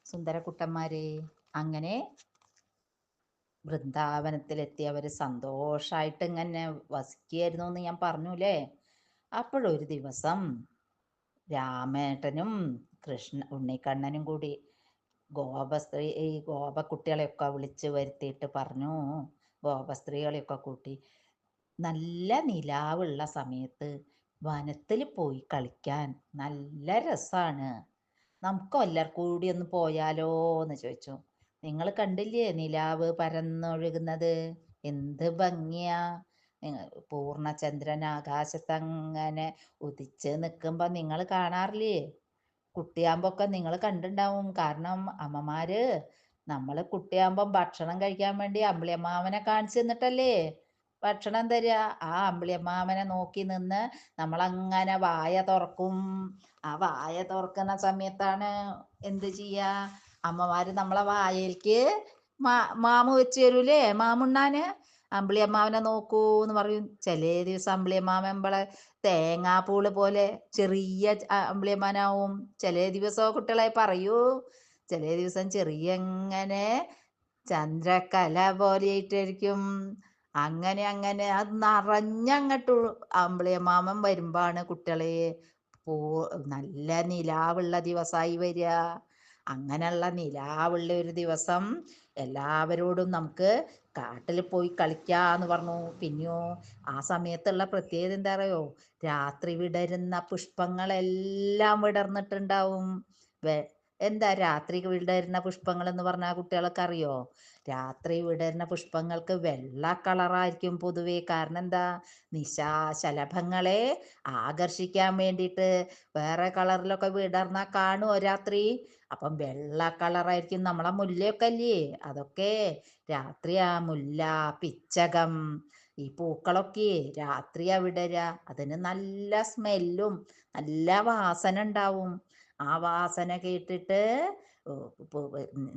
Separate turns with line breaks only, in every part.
സുന്ദരക്കുട്ടന്മാരെ. അങ്ങനെ വൃന്ദാവനത്തിലെത്തി അവർ സന്തോഷമായിട്ട് ഇങ്ങനെ വസിക്കുകയായിരുന്നു എന്ന് ഞാൻ പറഞ്ഞൂലേ. അപ്പോഴൊരു ദിവസം രാമേട്ടനും ഉണ്ണിക്കണ്ണനും കൂടി ഈ ഗോപക്കുട്ടികളെയൊക്കെ വിളിച്ച് വരുത്തിയിട്ട് പറഞ്ഞു, ഗോപസ്ത്രീകളെയൊക്കെ കൂട്ടി, നല്ല നിലാവുള്ള സമയത്ത് വനത്തിൽ പോയി കളിക്കാൻ നല്ല രസാണ്, നമുക്ക് എല്ലാവർക്കും കൂടി ഒന്ന് പോയാലോ എന്ന് ചോദിച്ചു. നിങ്ങൾ കണ്ടില്ലേ നിലാവ് പരന്നൊഴുകുന്നത്, എന്ത് ഭംഗിയാ. പൂർണ്ണചന്ദ്രൻ ആകാശത്ത് അങ്ങനെ ഉദിച്ച് നിൽക്കുമ്പോൾ നിങ്ങൾ കാണാറില്ലേ? കുട്ടിയാകുമ്പോൾ നിങ്ങൾ കണ്ടിട്ടുണ്ടാവും. കാരണം അമ്മമാര് നമ്മൾ കുട്ടിയാകുമ്പം ഭക്ഷണം കഴിക്കാൻ വേണ്ടി അമ്പിളിയമ്മാവനെ കാണിച്ചു തന്നിട്ടല്ലേ ഭക്ഷണം തരിക. ആ അമ്പിളിയമ്മാവനെ നോക്കി നിന്ന് നമ്മളങ്ങനെ വായ തുറക്കും. ആ വായ തുറക്കുന്ന സമയത്താണ് എന്ത് ചെയ്യുക, അമ്മമാര് നമ്മളെ വായയിലേക്ക് മാമു വെച്ച് തരൂലേ, മാമുണ്ണാന്. അമ്പിളിയമ്മാവനെ നോക്കൂ എന്ന് പറയും. ചില ദിവസം അമ്പിളിയമ്മാവൻ നമ്മളെ തേങ്ങാപ്പൂള് പോലെ ചെറിയ അമ്പിളിയമ്മാനാവും. ചില ദിവസം കുട്ടികളെ പറയൂ, ചില ദിവസം ചെറിയ ഇങ്ങനെ ചന്ദ്രക്കല പോലെയായിട്ടായിരിക്കും. അങ്ങനെ അങ്ങനെ അത് നിറഞ്ഞങ്ങോട്ട് അമ്പിളിയമ്മാവൻ വരുമ്പാണ് കുട്ടികളെ നല്ല നിലാവുള്ള ദിവസമായി വരിക. അങ്ങനെയുള്ള നിലാവുള്ള ഒരു ദിവസം എല്ലാവരോടും നമുക്ക് കാട്ടിൽ പോയി കളിക്കാന്ന് പറഞ്ഞു. പിന്നെയോ ആ സമയത്തുള്ള പ്രത്യേകത എന്താ അറിയോ, രാത്രി വിടരുന്ന പുഷ്പങ്ങളെല്ലാം വിടർന്നിട്ടുണ്ടാവും. എന്താ രാത്രി വിടരുന്ന പുഷ്പങ്ങൾ എന്ന് പറഞ്ഞാൽ കുട്ടികൾക്ക് അറിയോ? രാത്രി വിടരുന്ന പുഷ്പങ്ങൾക്ക് വെള്ള കളറായിരിക്കും പൊതുവെ. കാരണം എന്താ, നിശാശലഭങ്ങളെ ആകർഷിക്കാൻ വേണ്ടിയിട്ട്. വേറെ കളറിലൊക്കെ വിടർന്നാൽ കാണുമോ രാത്രി? അപ്പം വെള്ള കളറായിരിക്കും. നമ്മളെ മുല്ലയൊക്കെ അല്ലേ, അതൊക്കെ രാത്രിയാ. മുല്ല, പിച്ചകം, ഈ പൂക്കളൊക്കെ രാത്രിയാ വിടരുക. അതിന് നല്ല സ്മെല്ലും നല്ല വാസന ഉണ്ടാവും. ആ വാസന കേട്ടിട്ട്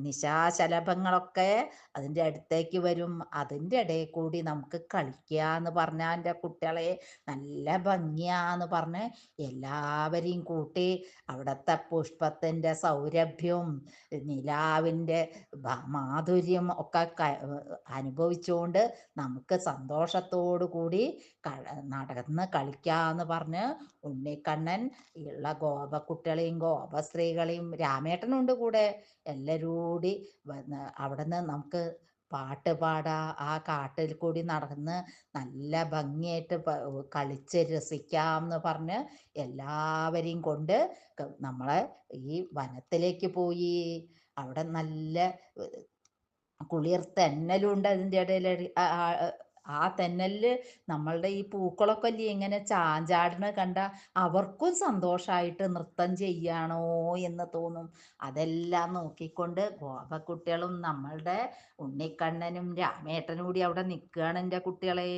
നിശാശലഭങ്ങളൊക്കെ അതിൻ്റെ അടുത്തേക്ക് വരും. അതിൻ്റെ ഇടയിൽ കൂടി നമുക്ക് കളിക്കുക എന്ന് പറഞ്ഞാൽ എൻ്റെ കുട്ടികളെ നല്ല ഭംഗിയാന്ന് പറഞ്ഞ് എല്ലാവരെയും കൂട്ടി അവിടുത്തെ പുഷ്പത്തിൻ്റെ സൗരഭ്യവും നിലാവിൻ്റെ മാധുര്യം ഒക്കെ അനുഭവിച്ചുകൊണ്ട് നമുക്ക് സന്തോഷത്തോടു കൂടി നടന്ന് കളിക്കാന്ന് പറഞ്ഞ് ഉണ്ണിക്കണ്ണൻ ഉള്ള ഗോപക്കുട്ടികളെയും ഗോപസ്ത്രീകളെയും രാമേട്ടനുണ്ട് കൂടെ എല്ലാവരും കൂടി അവിടുന്ന് നമുക്ക് പാട്ട് പാടാ. ആ കാട്ടിൽ കൂടി നടന്ന് നല്ല ഭംഗിയായിട്ട് കളിച്ച് രസിക്കാം എന്ന് പറഞ്ഞ് എല്ലാവരെയും കൊണ്ട് നമ്മളെ ഈ വനത്തിലേക്ക് പോയി. അവിടെ നല്ല കുളിർ തെന്നലുണ്ട് അതിൻ്റെ ഇടയിൽ. ആ തെന്നലില് നമ്മളുടെ ഈ പൂക്കളൊക്കെ അല്ലേ ഇങ്ങനെ ചാഞ്ചാടിന് കണ്ട അവർക്കും സന്തോഷമായിട്ട് നൃത്തം ചെയ്യാണോ എന്ന് തോന്നും. അതെല്ലാം നോക്കിക്കൊണ്ട് ഗോപക്കുട്ടികളും നമ്മളുടെ ഉണ്ണിക്കണ്ണനും രാമേട്ടനും കൂടി അവിടെ നിൽക്കുകയാണ് എൻ്റെ കുട്ടികളെ.